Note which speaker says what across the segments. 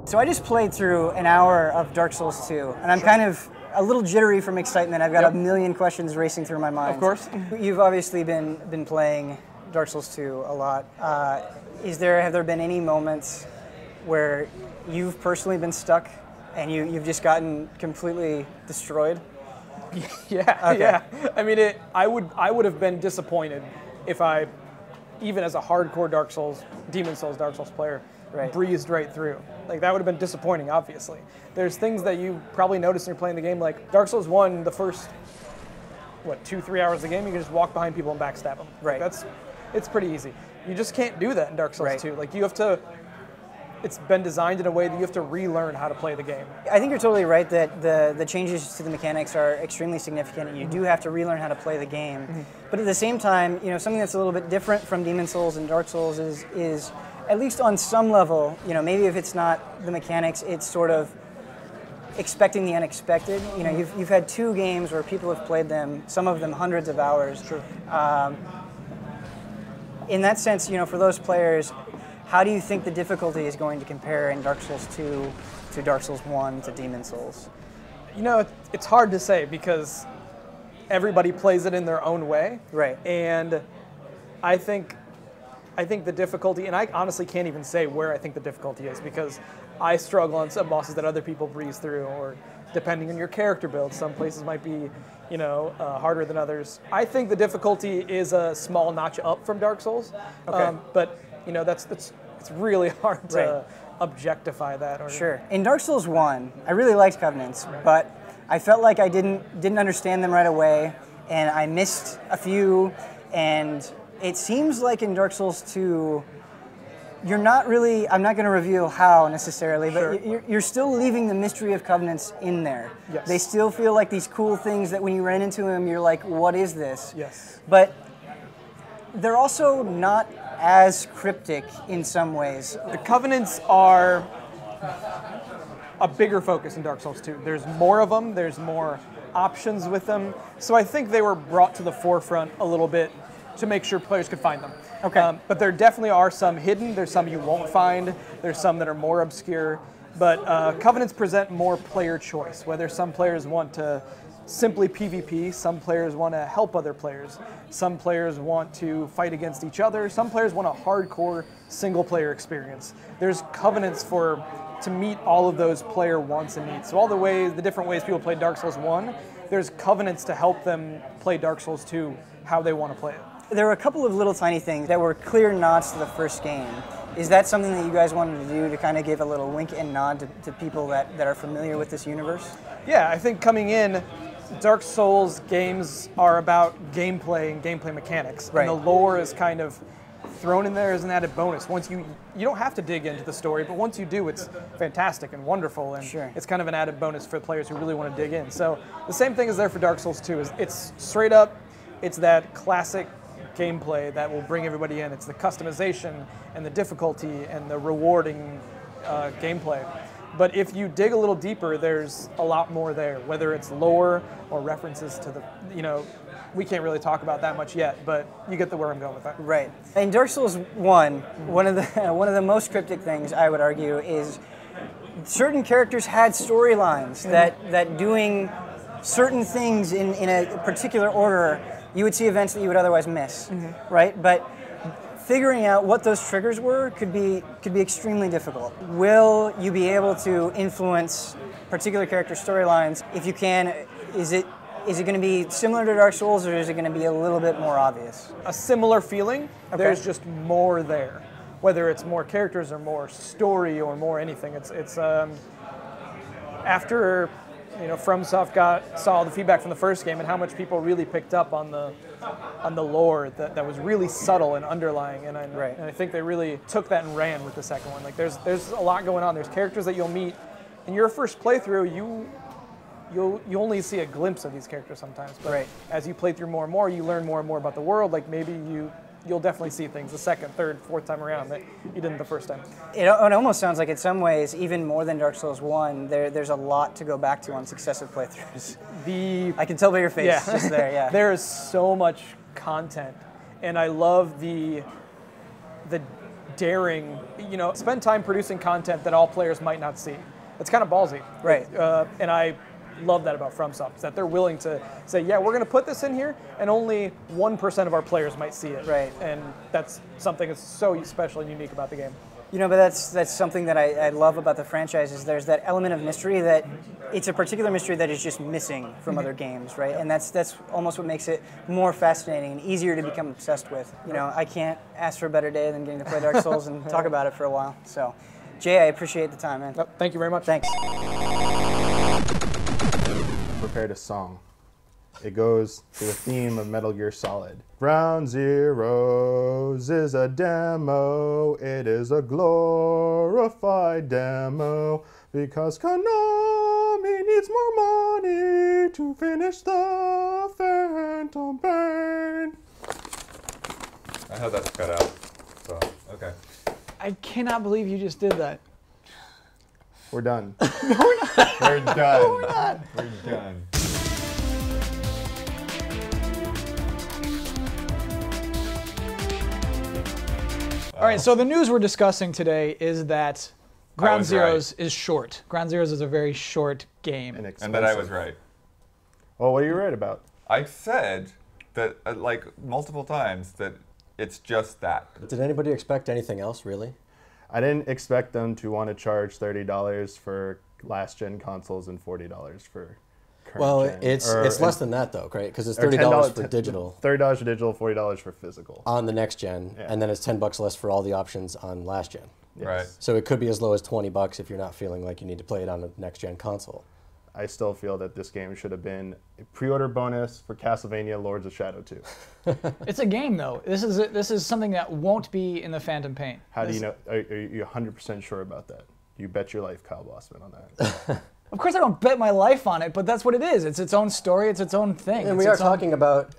Speaker 1: So I just played through an hour of Dark Souls 2, and I'm kind of a little jittery from excitement. I've got a million questions racing through my mind.
Speaker 2: Of course.
Speaker 1: You've obviously been playing Dark Souls 2 a lot. Have there been any moments where you've personally been stuck and you've just gotten completely destroyed?
Speaker 2: Yeah, okay. Yeah. I mean, I would have been disappointed if I, even as a hardcore Demon Souls Dark Souls player, breezed right through. Like, that would have been disappointing, obviously. There's things that you probably notice when you're playing the game, like Dark Souls 1, the first, 2-3 hours of the game, you can just walk behind people and backstab them.
Speaker 1: Right.
Speaker 2: Like, it's pretty easy. You just can't do that in Dark Souls 2. Like, you have to, it's been designed in a way that you have to relearn how to play the game.
Speaker 1: I think you're totally right that the changes to the mechanics are extremely significant, and you do have to relearn how to play the game. But at the same time, something that's a little bit different from Demon Souls and Dark Souls is at least on some level, maybe if it's not the mechanics, it's sort of expecting the unexpected. You've had 2 games where people have played them, some of them hundreds of hours.
Speaker 2: Sure.
Speaker 1: In that sense, for those players, how do you think the difficulty is going to compare in Dark Souls 2 to Dark Souls 1 to Demon Souls?
Speaker 2: It's hard to say because everybody plays it in their own way.
Speaker 1: Right.
Speaker 2: And I think the difficulty, and I honestly can't even say where I think the difficulty is because I struggle on some bosses that other people breeze through, or depending on your character build, some places might be, harder than others. I think the difficulty is a small notch up from Dark Souls.
Speaker 1: Okay.
Speaker 2: But it's really hard to objectify that.
Speaker 1: Sure. In Dark Souls 1, I really liked Covenants, but I felt like I didn't understand them right away, and I missed a few, and it seems like in Dark Souls 2, you're not really, I'm not going to reveal how necessarily, but you're still leaving the mystery of Covenants in there.
Speaker 2: Yes.
Speaker 1: They still feel like these cool things that when you run into them, you're like, what is this?
Speaker 2: Yes.
Speaker 1: But they're also not as cryptic in some ways.
Speaker 2: The Covenants are a bigger focus in Dark Souls 2. There's more of them, there's more options with them. So I think they were brought to the forefront a little bit to make sure players could find them.
Speaker 1: Okay.
Speaker 2: But there definitely are some hidden, there's some you won't find, there's some that are more obscure. But Covenants present more player choice, whether some players want to simply PvP, some players want to help other players, some players want to fight against each other, some players want a hardcore single player experience. There's Covenants to meet all of those player wants and needs. So all the different ways people play Dark Souls 1, there's Covenants to help them play Dark Souls 2 how they want to play it.
Speaker 1: There were a couple of little tiny things that were clear nods to the first game. Is that something that you guys wanted to do to kind of give a little wink and nod to people that are familiar with this universe?
Speaker 2: Yeah, I think coming in, Dark Souls games are about gameplay and gameplay mechanics.
Speaker 1: Right.
Speaker 2: And the lore is kind of thrown in there as an added bonus. Once you don't have to dig into the story, but once you do, it's fantastic and wonderful, and it's kind of an added bonus for players who really want to dig in. So the same thing is there for Dark Souls 2. It's straight up, it's that classic gameplay that will bring everybody in. It's the customization and the difficulty and the rewarding gameplay. But if you dig a little deeper, there's a lot more there, whether it's lore or references to we can't really talk about that much yet, but you get where I'm going with that.
Speaker 1: Right. In Dark Souls 1, one of the most cryptic things I would argue is certain characters had storylines that doing certain things in a particular order, you would see events that you would otherwise miss, right? But figuring out what those triggers were could be extremely difficult. Will you be able to influence particular character storylines? If you can, is it going to be similar to Dark Souls, or is it going to be a little bit more obvious?
Speaker 2: A similar feeling. Okay. There's just more there, whether it's more characters or more story or more anything. It's after FromSoft saw the feedback from the first game and how much people really picked up on the lore that was really subtle and underlying, and I think they really took that and ran with the second one. Like there's a lot going on. There's characters that you'll meet in your first playthrough. You only see a glimpse of these characters sometimes, but as you play through more and more, you learn more and more about the world. Like maybe you'll definitely see things the second, third, fourth time around that you didn't the first time.
Speaker 1: It almost sounds like in some ways, even more than Dark Souls 1, there's a lot to go back to on successive playthroughs. I can tell by your face just there, yeah.
Speaker 2: There is so much content, and I love the daring, spend time producing content that all players might not see. It's kind of ballsy.
Speaker 1: Right.
Speaker 2: And I love that about FromSoft, that they're willing to say, yeah, we're going to put this in here, and only 1% of our players might see it.
Speaker 1: Right.
Speaker 2: And that's something that's so special and unique about the game.
Speaker 1: But that's something that I love about the franchise is there's that element of mystery that it's a particular mystery that is just missing from other games, right? And that's almost what makes it more fascinating and easier to become obsessed with. I can't ask for a better day than getting to play Dark Souls and talk about it for a while. So, Jay, I appreciate the time, man.
Speaker 2: Thank you very much.
Speaker 1: Thanks.
Speaker 3: Prepared a song. It goes to the theme of Metal Gear Solid. Ground Zeroes is a demo. It is a glorified demo because Konami needs more money to finish the Phantom Pain.
Speaker 4: I had that cut out, so okay.
Speaker 5: I cannot believe you just did that.
Speaker 3: We're done.
Speaker 4: We're done.
Speaker 5: No, we're not.
Speaker 4: We're done.
Speaker 5: All right, so the news we're discussing today is that Ground
Speaker 4: was
Speaker 5: Zeroes is short. Ground Zeroes is a very short game.
Speaker 4: And that I was right.
Speaker 3: Well, what are you right about?
Speaker 4: I said that like multiple times that it's just that.
Speaker 6: Did anybody expect anything else, really?
Speaker 3: I didn't expect them to want to charge $30 for last-gen consoles and $40 for current
Speaker 6: Well,
Speaker 3: gen.
Speaker 6: it's less than that, though, right? Because it's $30 for digital.
Speaker 3: $30 for digital, $40 for physical.
Speaker 6: On the next gen,
Speaker 3: Yeah.
Speaker 6: and then it's $10 less for all the options on last gen.
Speaker 3: Yes.
Speaker 4: Right.
Speaker 6: So it could be as low as $20 if you're not feeling like you need to play it on a next gen console.
Speaker 3: I still feel that this game should have been a pre-order bonus for Castlevania Lords of Shadow 2.
Speaker 5: It's a game, though. This is something that won't be in the Phantom Pain.
Speaker 3: How do you know? Are you 100% sure about that? You bet your life, Kyle Bossman, on that.
Speaker 5: Of course, I don't bet my life on it, but that's what it is. It's its own story. It's its own thing.
Speaker 6: And we are talking about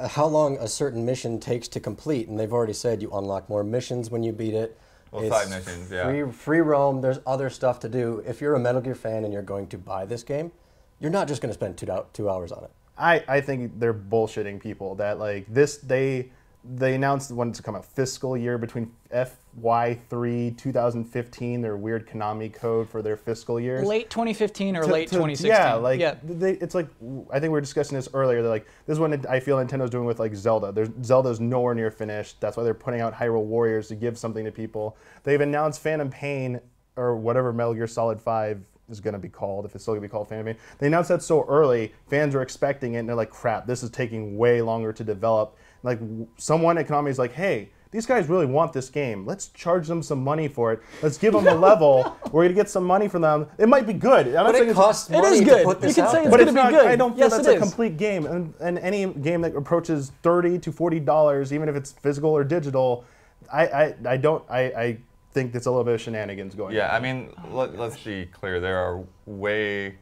Speaker 6: how long a certain mission takes to complete, and they've already said you unlock more missions when you beat it.
Speaker 4: Well,
Speaker 6: It's
Speaker 4: side missions, yeah.
Speaker 6: Free roam. There's other stuff to do. If you're a Metal Gear fan and you're going to buy this game, you're not just going to spend 2 hours on it.
Speaker 3: I think they're bullshitting people that like this. They announced when it's come out fiscal year between FY3 2015. Their weird Konami code for their fiscal years.
Speaker 5: Late 2015 or late 2016.
Speaker 3: Yeah, like it's like I think we were discussing this earlier. They're like this is what I feel Nintendo's doing with like Zelda. Zelda's nowhere near finished. That's why they're putting out Hyrule Warriors to give something to people. They've announced Phantom Pain or whatever Metal Gear Solid 5 is going to be called, if it's still going to be called Phantom Pain. They announced that so early, fans were expecting it, and they're like, crap, this is taking way longer to develop. Like, someone at Konami is like, hey, these guys really want this game. Let's charge them some money for it. Let's give them a level. We're going to get some money from them. It might be good. I'm not saying
Speaker 6: it costs
Speaker 5: It
Speaker 6: money
Speaker 5: is
Speaker 6: to
Speaker 5: good.
Speaker 6: put this
Speaker 5: You can
Speaker 6: out
Speaker 5: say
Speaker 6: there.
Speaker 5: it's
Speaker 3: but
Speaker 5: going
Speaker 3: it's
Speaker 5: to be
Speaker 3: not,
Speaker 5: good.
Speaker 3: I don't feel
Speaker 5: Yes,
Speaker 3: that's
Speaker 5: it
Speaker 3: a
Speaker 5: is.
Speaker 3: complete game. And any game that approaches $30 to $40, even if it's physical or digital, I think it's a little bit of shenanigans going on.
Speaker 4: Yeah, I mean, let's be clear. There are way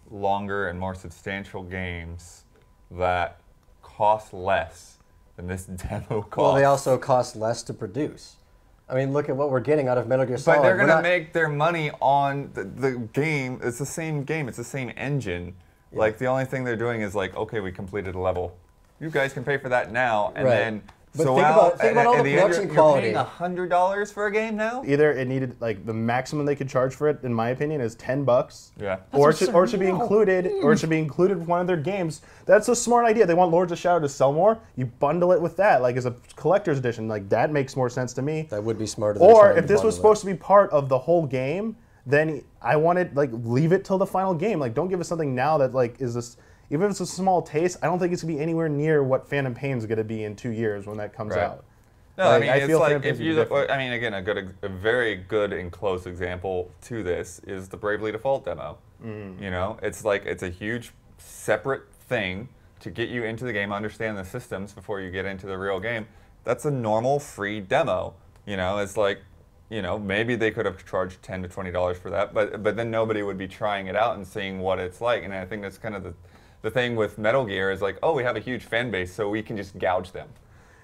Speaker 4: longer and more substantial games that cost less than this demo costs.
Speaker 6: Well, they also cost less to produce. I mean, look at what we're getting out of Metal Gear Solid.
Speaker 4: But they're going to make their money on the game. It's the same game. It's the same engine. Yeah. Like, the only thing they're doing is like, okay, we completed a level. You guys can pay for that now. And then...
Speaker 6: But
Speaker 4: so
Speaker 6: think about all the production quality.
Speaker 4: You're paying $100 for a game now?
Speaker 3: Either it needed, like, the maximum they could charge for it, in my opinion, is $10.
Speaker 4: Yeah.
Speaker 3: Or it should be included, with one of their games. That's a smart idea. They want Lords of Shadow to sell more. You bundle it with that, like as a collector's edition. Like that makes more sense to me.
Speaker 6: That would be smarter. Than
Speaker 3: Or if this was supposed to be part of the whole game, then I wanted leave it till the final game. Like, don't give us something now that is this. Even if it's a small taste, I don't think it's going to be anywhere near what Phantom Pain is going to be in 2 years when that comes out.
Speaker 4: No, I mean, it's like,
Speaker 3: Phantom
Speaker 4: if you look, I mean, again, a very good and close example to this is the Bravely Default demo. You know, it's like, it's a huge separate thing to get you into the game, understand the systems before you get into the real game. That's a normal free demo. You know, it's like, you know, maybe they could have charged $10 to $20 for that, but then nobody would be trying it out and seeing what it's like. And I think that's kind of the thing with Metal Gear is like, oh, we have a huge fan base, so we can just gouge them.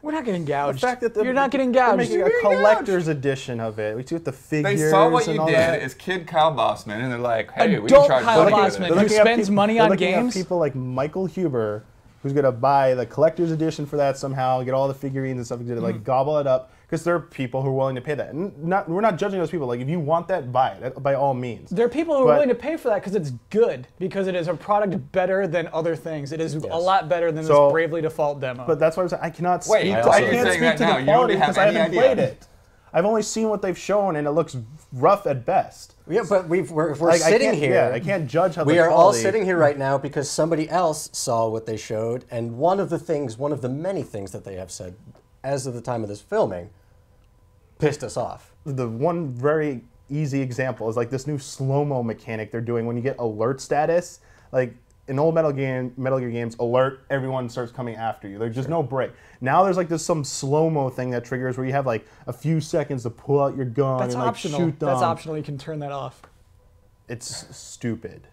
Speaker 5: We're not getting gouged.
Speaker 3: The fact that
Speaker 5: You're not getting gouged.
Speaker 3: They're making a collector's edition of it. We see with the figures.
Speaker 4: They saw what
Speaker 3: and
Speaker 4: you
Speaker 3: all
Speaker 4: did
Speaker 3: that.
Speaker 4: as Kid Kyle Bossman, and they're like, hey, we
Speaker 5: Adult
Speaker 4: can charge
Speaker 5: Kyle
Speaker 4: money for
Speaker 5: Bossman,
Speaker 4: this.
Speaker 5: who spends money on
Speaker 3: looking
Speaker 5: games.
Speaker 3: At people like Michael Huber, who's going to buy the collector's edition for that somehow, get all the figurines and stuff, like gobble it up. Because there are people who are willing to pay that. And we're not judging those people. Like, if you want that, buy it, by all means.
Speaker 5: There are people who are willing to pay for that because it's good, because it is a product better than other things. It is a lot better than this Bravely Default demo.
Speaker 3: But that's what I'm saying. I cannot
Speaker 4: Wait,
Speaker 3: speak,
Speaker 4: I
Speaker 3: can't speak to the quality because I haven't played it. I've only seen what they've shown, and it looks rough at best.
Speaker 6: Yeah, but we're sitting here.
Speaker 3: Yeah, I can't judge how
Speaker 6: we are all sitting here right now because somebody else saw what they showed, and one of the many things that they have said as of the time of this filming pissed us off.
Speaker 3: The one very easy example is like this new slow-mo mechanic they're doing when you get alert status. Like in old Metal Gear games, alert, everyone starts coming after you. There's just no break. Now there's like some slow-mo thing that triggers where you have like a few seconds to pull out your gun and like shoot them.
Speaker 5: That's optional. You can turn that off.
Speaker 3: It's stupid.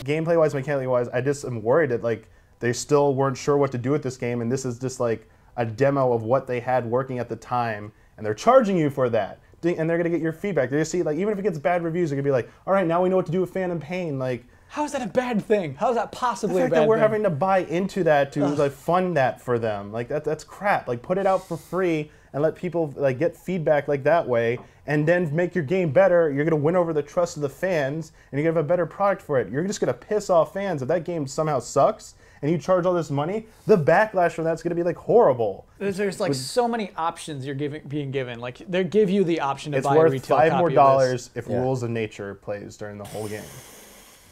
Speaker 3: Gameplay-wise, mechanically-wise, I just am worried that like they still weren't sure what to do with this game, and this is just like a demo of what they had working at the time, and they're charging you for that, and they're gonna get your feedback. They're gonna see, like, even if it gets bad reviews, they're gonna be like, all right, now we know what to do with Phantom Pain. Like,
Speaker 5: how is that a bad thing? How is that possibly a bad thing?
Speaker 3: The fact that we're having to buy into that to like fund that for them, like that's crap. Like, put it out for free and let people like get feedback like that way, and then make your game better. You're gonna win over the trust of the fans, and you're gonna have a better product for it. You're just gonna piss off fans if that game somehow sucks and you charge all this money. The backlash from that's gonna be like horrible.
Speaker 5: There's like so many options you're being given. Like, they give you the option to buy a retail
Speaker 3: copy. It's
Speaker 5: copy
Speaker 3: worth $5 more if
Speaker 5: Yeah.
Speaker 3: Rules of Nature plays during the whole game.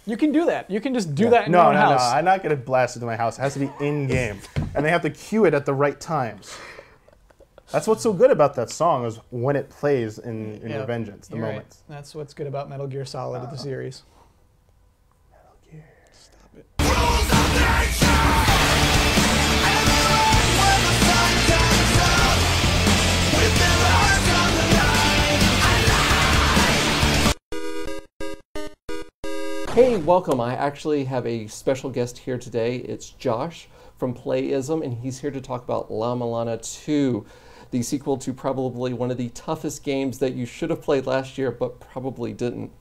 Speaker 5: You can do that. You can just do that in your own house.
Speaker 3: No, I'm not gonna blast it to my house. It has to be in game, and they have to cue it at the right times. That's what's so good about that song, is when it plays in Revengeance, the moments.
Speaker 5: Right. That's what's good about Metal Gear Solid, the series.
Speaker 3: Metal Gear.
Speaker 5: Stop it.
Speaker 7: Rules of nature! When the sun comes up, with their hearts on the line,
Speaker 8: Hey, welcome. I actually have a special guest here today. It's Josh from Playism, and he's here to talk about La Mulana 2. The sequel to probably one of the toughest games that you should have played last year, but probably didn't.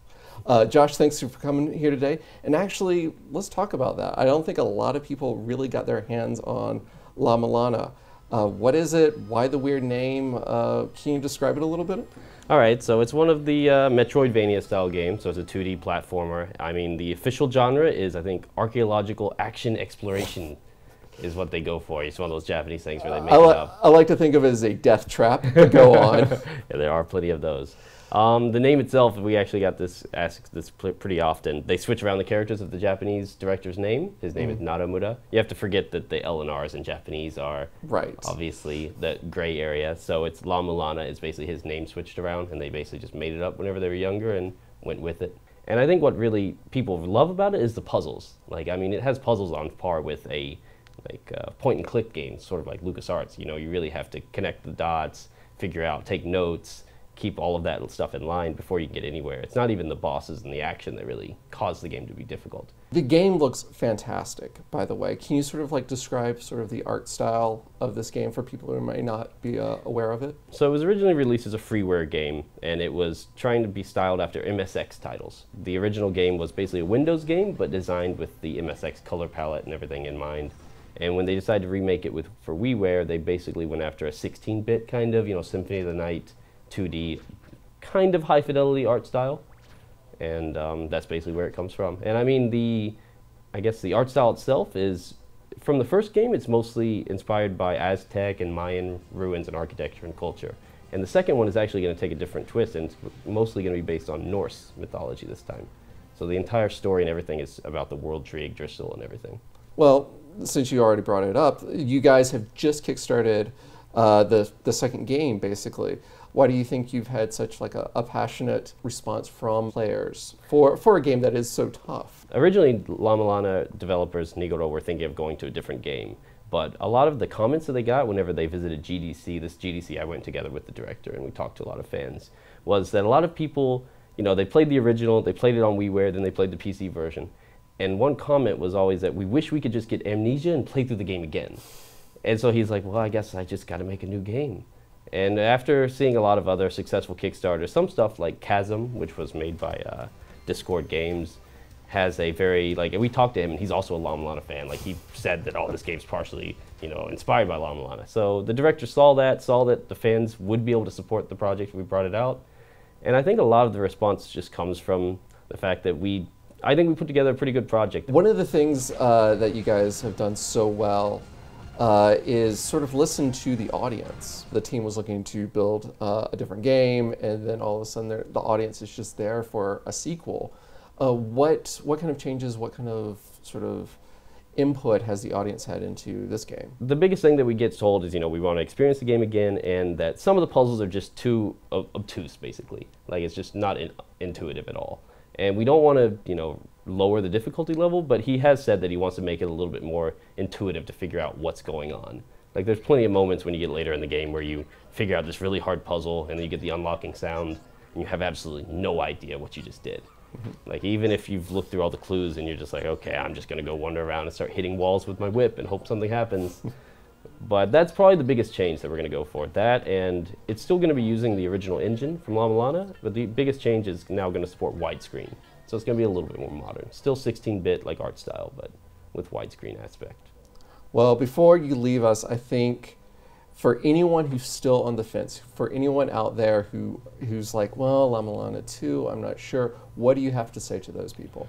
Speaker 8: Josh, thanks for coming here today. And actually, let's talk about that. I don't think a lot of people really got their hands on La Mulana. What is it? Why the weird name? Can you describe it a little bit?
Speaker 9: All right, so it's one of the Metroidvania-style games, so it's a 2D platformer. I mean, the official genre is, I think, archaeological action exploration is what they go for. It's one of those Japanese things where they make it up.
Speaker 8: I like to think of it as a death trap, but go on.
Speaker 9: Yeah, there are plenty of those. The name itself, we actually got asked this pretty often. They switch around the characters of the Japanese director's name. His name is Narumura. You have to forget that the L and R's in Japanese are obviously the gray area. So it's La Mulana is basically his name switched around, and they basically just made it up whenever they were younger and went with it. And I think what really people love about it is the puzzles. Like, I mean, it has puzzles on par with a point-and-click game, sort of like LucasArts. You know, you really have to connect the dots, figure out, take notes, keep all of that stuff in line before you can get anywhere. It's not even the bosses and the action that really cause the game to be difficult.
Speaker 8: The game looks fantastic, by the way. Can you sort of like describe sort of the art style of this game for people who might not be aware of it?
Speaker 9: So it was originally released as a freeware game, and it was trying to be styled after MSX titles. The original game was basically a Windows game, but designed with the MSX color palette and everything in mind. And when they decided to remake it for WiiWare, they basically went after a 16-bit kind of, Symphony of the Night 2D, kind of high-fidelity art style. And that's basically where it comes from. And I mean, I guess the art style itself is, from the first game, it's mostly inspired by Aztec and Mayan ruins and architecture and culture. And the second one is actually going to take a different twist, and it's mostly going to be based on Norse mythology this time. So the entire story and everything is about the world tree, Yggdrasil, and everything.
Speaker 8: Well, since you already brought it up, you guys have just kickstarted the second game, basically. Why do you think you've had such like a passionate response from players for a game that is so tough?
Speaker 9: Originally, La Mulana developers, Nigoro, were thinking of going to a different game. But a lot of the comments that they got whenever they visited GDC, this GDC I went together with the director and we talked to a lot of fans, was that a lot of people, they played the original, they played it on WiiWare, then they played the PC version. And one comment was always that we wish we could just get amnesia and play through the game again. And so he's like, well, I guess I just got to make a new game. And after seeing a lot of other successful Kickstarters, some stuff like Chasm, which was made by Discord Games, has a very, like, and we talked to him, and he's also a La Mulana fan. Like, he said that all this game's partially, you know, inspired by La Mulana. So the director saw that the fans would be able to support the project if we brought it out. And I think a lot of the response just comes from the fact that I think we put together a pretty good project.
Speaker 8: One of the things that you guys have done so well is sort of listen to the audience. The team was looking to build a different game, and then all of a sudden the audience is just there for a sequel. What kind of changes, what kind of sort of input has the audience had into this game?
Speaker 9: The biggest thing that we get told is, you know, we want to experience the game again, and that some of the puzzles are just too obtuse, basically. Like, it's just not intuitive at all. And we don't want to, you know, lower the difficulty level, but he has said that he wants to make it a little bit more intuitive to figure out what's going on. Like, there's plenty of moments when you get later in the game where you figure out this really hard puzzle, and then you get the unlocking sound, and you have absolutely no idea what you just did. Like, even if you've looked through all the clues and you're just like, okay, I'm just going to go wander around and start hitting walls with my whip and hope something happens. But that's probably the biggest change that we're going to go for. That, and it's still going to be using the original engine from La Mulana, but the biggest change is now going to support widescreen. So it's going to be a little bit more modern. Still 16-bit like art style, but with widescreen aspect.
Speaker 8: Well, before you leave us, I think for anyone who's still on the fence, for anyone out there who's like, well, La Mulana 2, I'm not sure, what do you have to say to those people?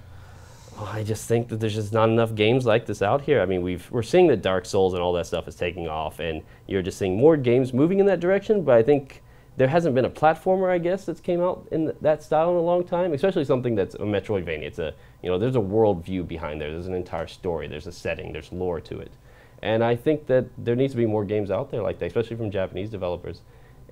Speaker 9: Oh, I just think that there's just not enough games like this out here. I mean, we're seeing that Dark Souls and all that stuff is taking off, and you're just seeing more games moving in that direction, but I think there hasn't been a platformer, I guess, that's came out in that style in a long time, especially something that's a Metroidvania. It's a, you know, there's a world view behind there. There's an entire story. There's a setting. There's lore to it. And I think that there needs to be more games out there like that, especially from Japanese developers.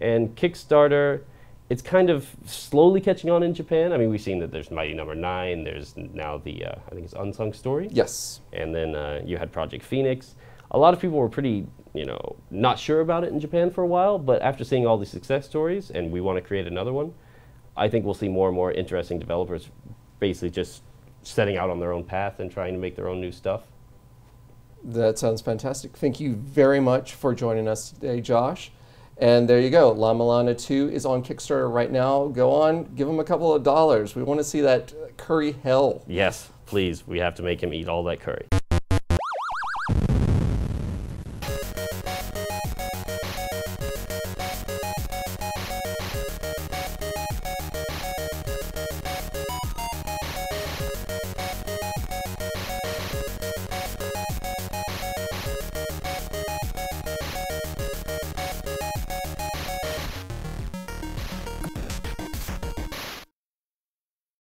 Speaker 9: And Kickstarter, it's kind of slowly catching on in Japan. I mean, we've seen that there's Mighty No. 9. There's now the, I think it's Unsung Story.
Speaker 8: Yes.
Speaker 9: And then you had Project Phoenix. A lot of people were pretty, you know, not sure about it in Japan for a while, but after seeing all these success stories, and we want to create another one, I think we'll see more and more interesting developers basically just setting out on their own path and trying to make their own new stuff.
Speaker 8: That sounds fantastic. Thank you very much for joining us today, Josh. And there you go. La Mulana 2 is on Kickstarter right now. Go on, give him a couple of dollars. We want to see that curry hell.
Speaker 9: Yes, please. We have to make him eat all that curry.